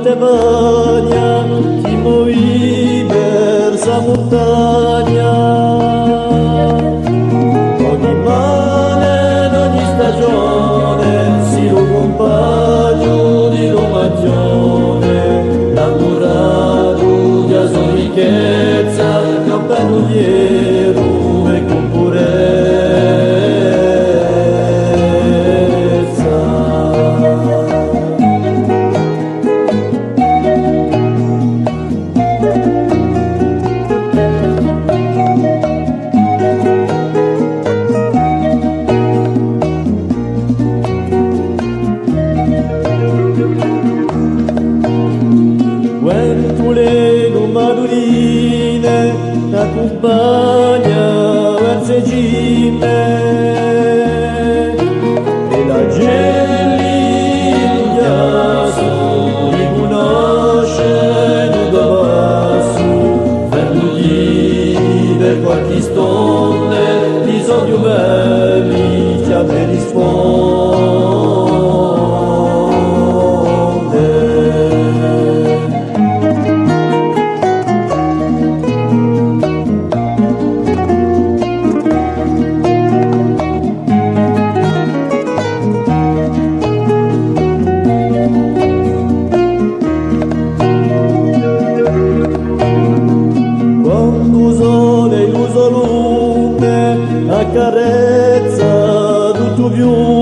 te bagna, ti muovi verso la montagna. Ogni mare, in ogni stagione, si lo compagno di romagione, l'ammorato di la sua ricchezza, campaniero e compurezza. Quentuleno maduline t'accompagna verso il cime e la gente in chiasso riconosce non da basso per l'udire qualche istante bisogno belli ti ha ben accarezza tutto più